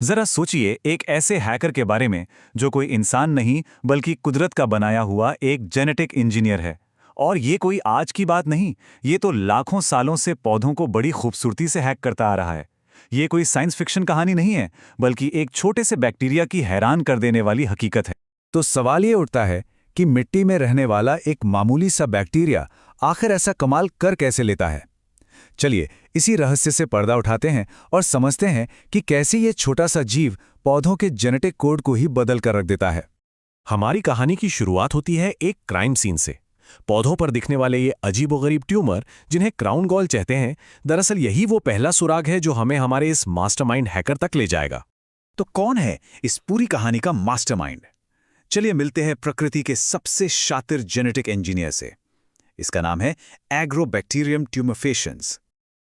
जरा सोचिए एक ऐसे हैकर के बारे में जो कोई इंसान नहीं बल्कि कुदरत का बनाया हुआ एक जेनेटिक इंजीनियर है। और ये कोई आज की बात नहीं, ये तो लाखों सालों से पौधों को बड़ी खूबसूरती से हैक करता आ रहा है। ये कोई साइंस फिक्शन कहानी नहीं है, बल्कि एक छोटे से बैक्टीरिया की हैरान कर देने वाली हकीकत है। तो सवाल ये उठता है कि मिट्टी में रहने वाला एक मामूली सा बैक्टीरिया आखिर ऐसा कमाल कर कैसे लेता है। चलिए इसी रहस्य से पर्दा उठाते हैं और समझते हैं कि कैसे ये छोटा सा जीव पौधों के जेनेटिक कोड को ही बदल कर रख देता है। हमारी कहानी की शुरुआत होती है एक क्राइम सीन से। पौधों पर दिखने वाले ये अजीबोगरीब ट्यूमर, जिन्हें क्राउन गॉल कहते हैं, दरअसल यही वो पहला सुराग है जो हमें हमारे इस मास्टरमाइंड हैकर तक ले जाएगा। तो कौन है इस पूरी कहानी का मास्टरमाइंड? चलिए मिलते हैं प्रकृति के सबसे शातिर जेनेटिक इंजीनियर से। इसका नाम है एग्रोबैक्टीरियम ट्यूमेफेशियंस।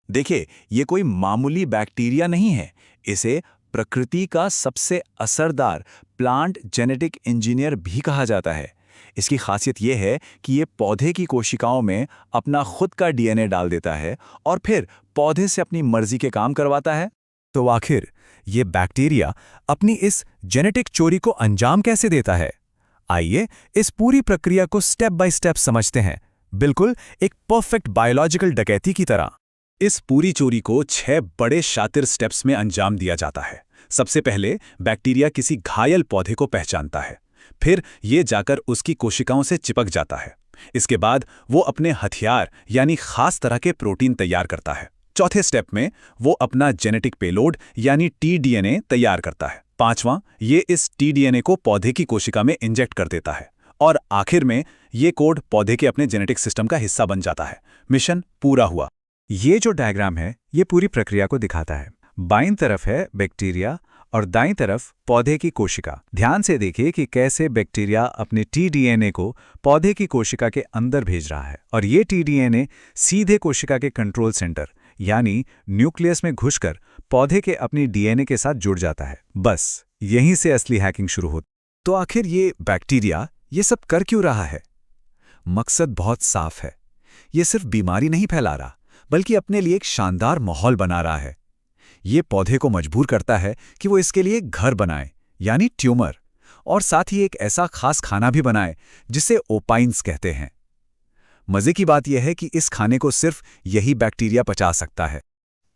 देखिए, ये कोई मामूली बैक्टीरिया नहीं है, इसे प्रकृति का सबसे असरदार प्लांट जेनेटिक इंजीनियर भी कहा जाता है। इसकी खासियत यह है कि ये पौधे की कोशिकाओं में अपना खुद का डीएनए डाल देता है और फिर पौधे से अपनी मर्जी के काम करवाता है। तो आखिर ये बैक्टीरिया अपनी इस जेनेटिक चोरी को अंजाम कैसे देता है? आइए इस पूरी प्रक्रिया को स्टेप बाय स्टेप समझते हैं, बिल्कुल एक परफेक्ट बायोलॉजिकल डकैती की तरह। इस पूरी चोरी को 6 बड़े शातिर स्टेप्स में अंजाम दिया जाता है। सबसे पहले बैक्टीरिया किसी घायल पौधे को पहचानता है, फिर ये जाकर उसकी कोशिकाओं से चिपक जाता है। इसके बाद वो अपने हथियार यानी खास तरह के प्रोटीन तैयार करता है। चौथे स्टेप में वो अपना जेनेटिक पेलोड यानी टीडीएनए तैयार करता है। पांचवां, ये इस टीडीएनए को पौधे की कोशिका में इंजेक्ट कर देता है और आखिर में ये कोड पौधे के अपने जेनेटिक सिस्टम का हिस्सा बन जाता है। मिशन पूरा हुआ। ये जो डायग्राम है ये पूरी प्रक्रिया को दिखाता है। बाईं तरफ है बैक्टीरिया और दाईं तरफ पौधे की कोशिका। ध्यान से देखिए कि कैसे बैक्टीरिया अपने टीडीएनए को पौधे की कोशिका के अंदर भेज रहा है और ये टीडीएनए सीधे कोशिका के कंट्रोल सेंटर यानी न्यूक्लियस में घुसकर पौधे के अपनी डीएनए के साथ जुड़ जाता है। बस यहीं से असली हैकिंग शुरू होती। तो आखिर ये बैक्टीरिया ये सब कर क्यों रहा है? मकसद बहुत साफ है। ये सिर्फ बीमारी नहीं फैला रहा, बल्कि अपने लिए एक शानदार माहौल बना रहा है। ये पौधे को मजबूर करता है कि वो इसके लिए एक घर बनाए यानी ट्यूमर, और साथ ही एक ऐसा खास खाना भी बनाए जिसे ओपाइन्स कहते हैं। मजे की बात यह है कि इस खाने को सिर्फ यही बैक्टीरिया पचा सकता है।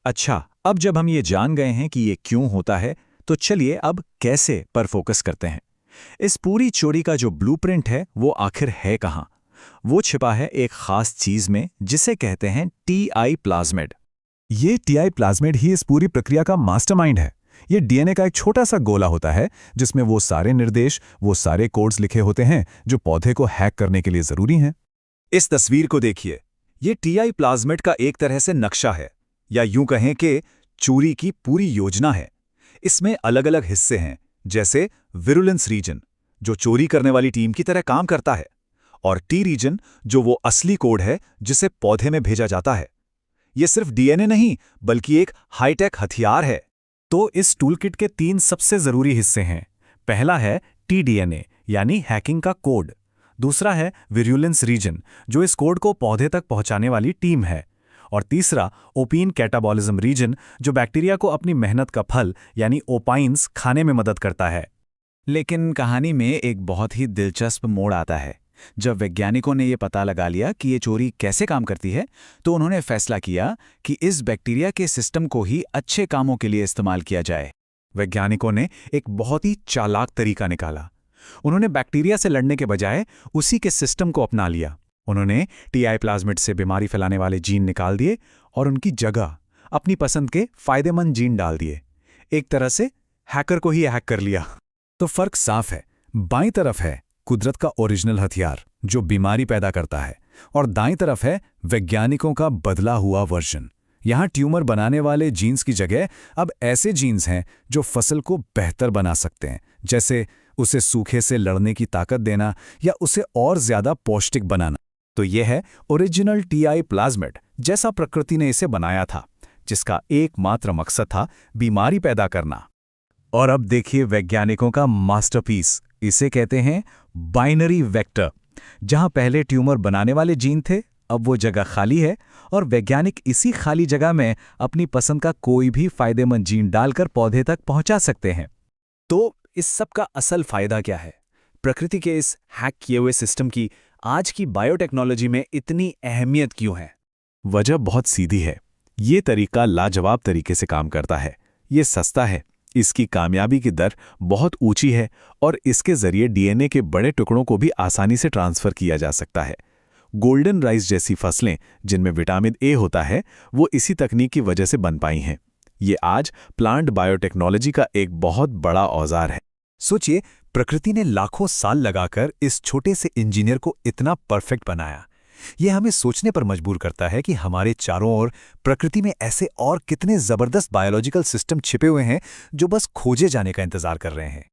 अच्छा, अब जब हम ये जान गए हैं कि ये क्यों होता है, तो चलिए अब कैसे पर फोकस करते हैं। इस पूरी चोरी का जो ब्लूप्रिंट है वो आखिर है कहाँ? वो छिपा है एक खास चीज में जिसे कहते हैं टीआई प्लाज्मिड। ये टीआई प्लाज्मिड ही इस पूरी प्रक्रिया का मास्टरमाइंड है। ये डीएनए का एक छोटा सा गोला होता है जिसमें वो सारे निर्देश, वो सारे कोड्स लिखे होते हैं जो पौधे को हैक करने के लिए जरूरी हैं। इस तस्वीर को देखिए, ये टीआई प्लाज्मिड का एक तरह से नक्शा है, या यूं कहें कि चोरी की पूरी योजना है। इसमें अलग अलग हिस्से हैं, जैसे विरुलेंस रीजन जो चोरी करने वाली टीम की तरह काम करता है, और टी रीजन जो वो असली कोड है जिसे पौधे में भेजा जाता है। ये सिर्फ डीएनए नहीं बल्कि एक हाईटेक हथियार है। तो इस टूलकिट के 3 सबसे जरूरी हिस्से हैं। पहला है टीडीएनए यानी हैकिंग का कोड। दूसरा है विरुलेंस रीजन जो इस कोड को पौधे तक पहुंचाने वाली टीम है। और तीसरा ओपीन कैटाबॉलिज्म रीजन जो बैक्टीरिया को अपनी मेहनत का फल यानी ओपाइन्स खाने में मदद करता है। लेकिन कहानी में एक बहुत ही दिलचस्प मोड़ आता है। जब वैज्ञानिकों ने यह पता लगा लिया कि ये चोरी कैसे काम करती है, तो उन्होंने फैसला किया कि इस बैक्टीरिया के सिस्टम को ही अच्छे कामों के लिए इस्तेमाल किया जाए। वैज्ञानिकों ने एक बहुत ही चालाक तरीका निकाला। उन्होंने बैक्टीरिया से लड़ने के बजाय उसी के सिस्टम को अपना लिया। उन्होंने टीआई प्लाज्मिड से बीमारी फैलाने वाले जीन निकाल दिए और उनकी जगह अपनी पसंद के फायदेमंद जीन डाल दिए। एक तरह से हैकर को ही हैक कर लिया। तो फर्क साफ है। बाईं तरफ है कुदरत का ओरिजिनल हथियार जो बीमारी पैदा करता है, और दाईं तरफ है वैज्ञानिकों का बदला हुआ वर्जन। यहां ट्यूमर बनाने वाले जीन्स की जगह अब ऐसे जीन्स हैं जो फसल को बेहतर बना सकते हैं, जैसे उसे सूखे से लड़ने की ताकत देना या उसे और ज्यादा पौष्टिक बनाना। तो यह है ओरिजिनल टीआई प्लाज्मिड जैसा प्रकृति ने इसे बनाया था, जिसका एकमात्र मकसद था बीमारी पैदा करना। और अब देखिए वैज्ञानिकों का मास्टरपीस, इसे कहते हैं बाइनरी वेक्टर। जहां पहले ट्यूमर बनाने वाले जीन थे, अब वो जगह खाली है और वैज्ञानिक इसी खाली जगह में अपनी पसंद का कोई भी फायदेमंद जीन डालकर पौधे तक पहुंचा सकते हैं। तो इस सब का असल फायदा क्या है? प्रकृति के इस हैक किए हुए सिस्टम की आज की बायोटेक्नोलॉजी में इतनी अहमियत क्यों है? वजह बहुत सीधी है। ये तरीका लाजवाब तरीके से काम करता है। ये सस्ता है, इसकी कामयाबी की दर बहुत ऊंची है और इसके जरिए डीएनए के बड़े टुकड़ों को भी आसानी से ट्रांसफर किया जा सकता है। गोल्डन राइस जैसी फसलें जिनमें विटामिन ए होता है, वो इसी तकनीक की वजह से बन पाई हैं। ये आज प्लांट बायोटेक्नोलॉजी का एक बहुत बड़ा औजार है। सोचिए, प्रकृति ने लाखों साल लगाकर इस छोटे से इंजीनियर को इतना परफेक्ट बनाया। यह हमें सोचने पर मजबूर करता है कि हमारे चारों ओर प्रकृति में ऐसे और कितने जबरदस्त बायोलॉजिकल सिस्टम छिपे हुए हैं जो बस खोजे जाने का इंतजार कर रहे हैं।